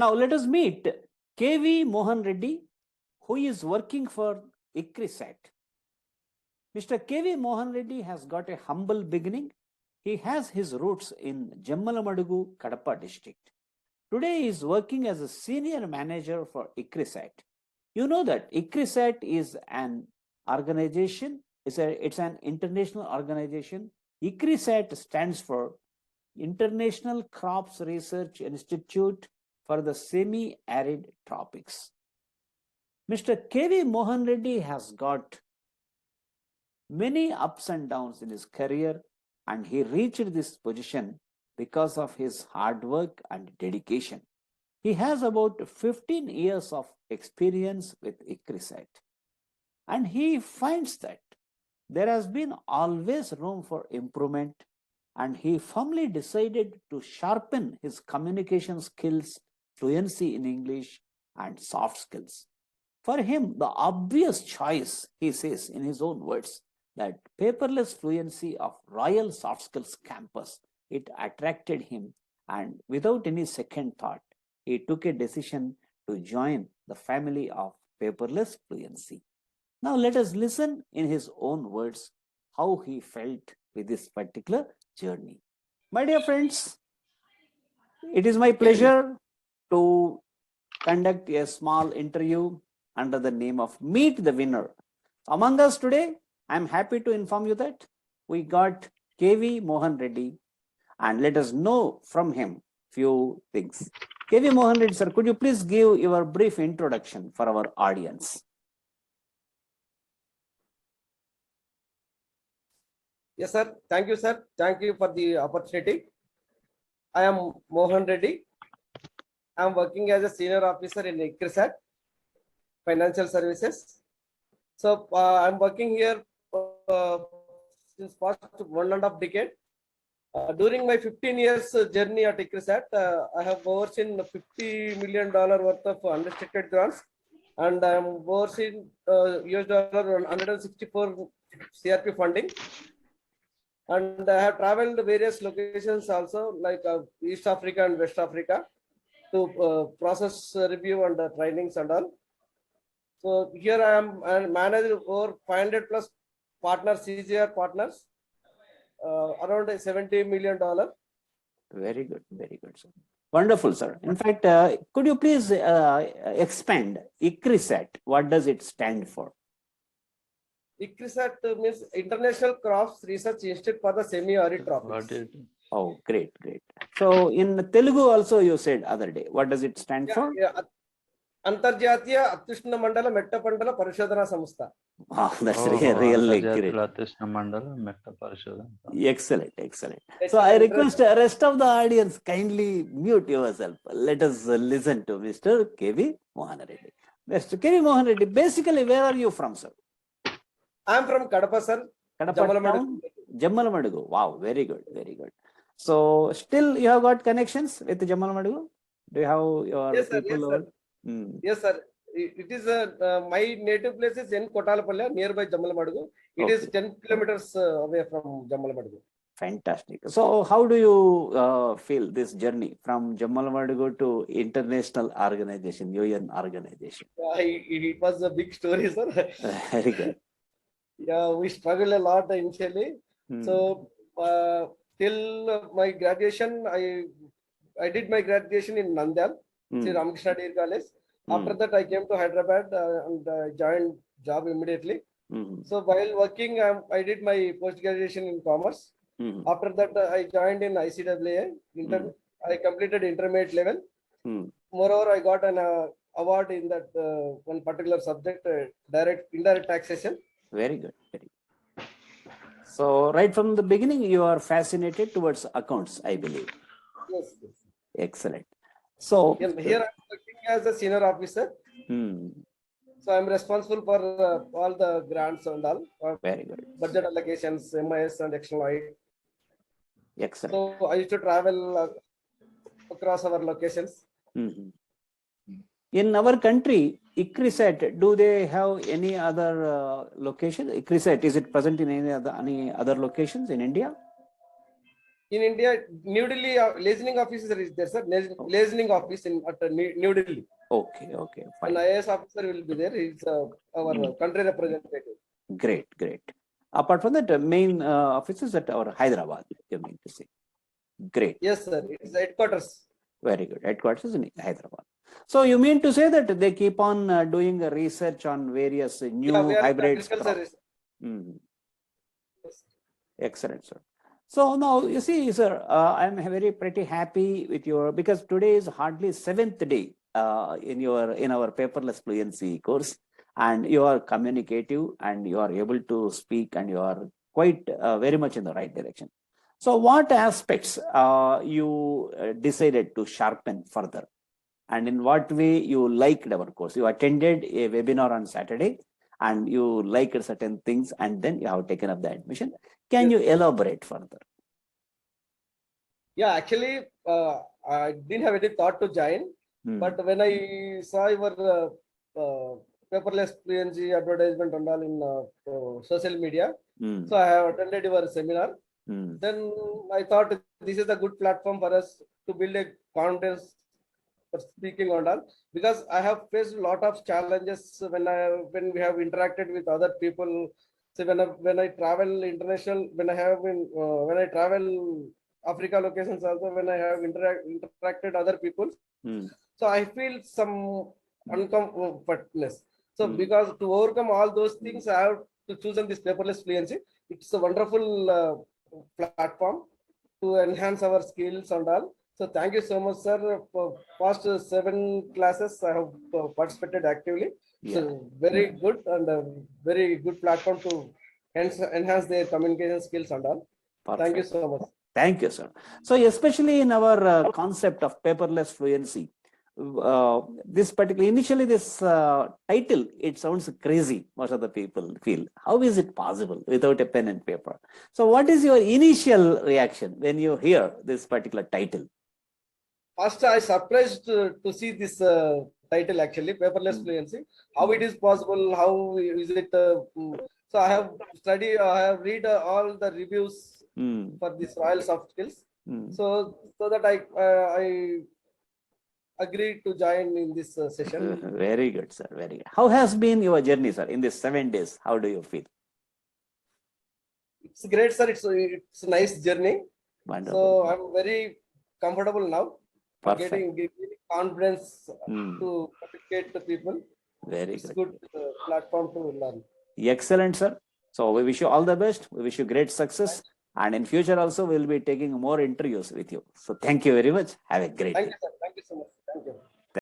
Now let us meet KV Mohan Reddy, who is working for ICRISAT. Mr. KV Mohan Reddy has got a humble beginning. He has his roots in Jammalamadugu, Kadapa district. Today he is working as a senior manager for ICRISAT. You know that ICRISAT is an organization, it's an international organization. ICRISAT stands for International Crops Research Institute for the Semi-Arid Tropics. Mr. KV Mohan Reddy has got many ups and downs in his career, and he reached this position because of his hard work and dedication. He has about 15 years of experience with ICRISAT, and he finds that there has been always room for improvement, and he firmly decided to sharpen his communication skills, fluency in English, and soft skills. For him, the obvious choice, he says in his own words, that paperless fluency of Royal Soft Skills campus, it attracted him, and without any second thought, he took a decision to join the family of paperless fluency. Now let us listen in his own words how he felt with this particular journey. My dear friends, it is my pleasure to conduct a small interview under the name of Meet the Winner. Among us today, I am happy to inform you that we got KV Mohan Reddy, and let us know from him few things. KV Mohan Reddy, sir, could you please give your brief introduction for our audience? Yes, sir. Thank you, sir. Thank you for the opportunity. I am Mohan Reddy. I am working as a senior officer in ICRISAT Financial Services. So I am working here since past 1.5 decade. During my 15 years journey at ICRISAT, I have overseen $50 million worth of unrestricted grants, and I am overseen US dollar 164 CRP funding. And I have traveled to various locations also, like East Africa and West Africa, to process review and trainings and all. So here I am and manage over 500 plus partners, CGR partners, around $70 million. Very good, sir. Wonderful, sir. In fact, could you please expand ICRISAT? What does it stand for? ICRISAT means International Crops Research Institute for the Semi-Arid Tropics. Oh, great. So in Telugu also you said other day. What does it stand for? Antarjatiya Atyushna Mandala Metta Pandala Parishodhana Samstha. Wow, that's really great. Excellent. So I request the rest of the audience kindly mute yourself. Let us listen to Mr. KV Mohan Reddy. Mr. KV Mohan Reddy, basically where are you from, sir? I am from Kadapa, sir. Kadapa, Jammalamadugu. Wow, very good. So still you have got connections with Jammalamadugu? Do you have your people over? Yes, sir. It is my native place is in Kotalapalli, nearby Jammalamadugu. It is 10 kilometers away from Jammalamadugu. Fantastic. So how do you feel this journey from Jammalamadugu to international organization, UN organization? It was a big story, sir. Very good. Yeah, we struggled a lot initially. So till my graduation, I did my graduation in Nandyal, Sri Ramakrishna Deer College. After that, I came to Hyderabad and joined job immediately. So while working, I did my post graduation in commerce. After that, I joined in ICWA. I completed intermediate level. Moreover, I got an award in that one particular subject, indirect taxation. Very good. So right from the beginning, you are fascinated towards accounts, I believe. Yes. Excellent. So here I'm working as a senior officer. So I'm responsible for all the grants and all. Very good. Budget allocations, MIS and external aid. Excellent. So I used to travel across our locations. In our country, ICRISAT, do they have any other location? ICRISAT, is it present in any other locations in India? In India, New Delhi, listening officer is there, sir. Listening office at New Delhi. Okay, okay, An fine. IAS officer will be there. He's our country representative. Great, great. Apart from that, main office is at our Hyderabad, you mean to say. Great. Yes, sir. It's headquarters. Very good. Headquarters in Hyderabad. So you mean to say that they keep on doing research on various new Yeah, we are hybrids? agriculture research. Yes. Excellent, sir. So now you see, sir, I'm very pretty happy with your, because today is hardly 7th day in our paperless fluency course, and you are communicative and you are able to speak and you are quite very much in the right direction. So what aspects you decided to sharpen further, and in what way you liked our course? You attended a webinar on Saturday and you liked certain things and then you have taken up the admission. Can you elaborate further? Yeah, actually, I didn't have any thought to join, but when I saw your paperless PNG advertisement and all in social media, so I have attended your seminar. Then I thought this is a good platform for us to build a confidence for speaking and all, because I have faced a lot of challenges when we have interacted with other people. So when I travel international, when I travel Africa locations also, when I have interacted other people, so I feel some uncomfortableness. So because to overcome all those things, I have to choose this paperless fluency. It's a wonderful platform to enhance our skills and all. So thank you so much, sir. For past 7 classes, I have participated actively. So very good and a very good platform to enhance their communication skills and all. Perfect. Thank you so much. Thank you, sir. So especially in our concept of paperless fluency, this particular, initially this title, it sounds crazy, most of the people feel. How is it possible without a pen and paper? So what is your initial reaction when you hear this particular title? First, I surprised to see this title actually, paperless fluency. How it is possible? How is it? So I have studied, I have read all the reviews for this Royal Soft Skills. So that I agreed to join in this session. Very good, sir. Very good. How has been your journey, sir, in this 7 days? How do you feel? It's great, sir. It's a nice journey. Wonderful. So I'm very comfortable now. Perfect. Getting confidence to communicate to people. Very it's good. Good platform to learn. Excellent, sir. So we wish you all the best. We wish you great success. And in future also, we'll be taking more interviews with you. So thank you very much. Have a great day. Thank you, sir. Thank you so much.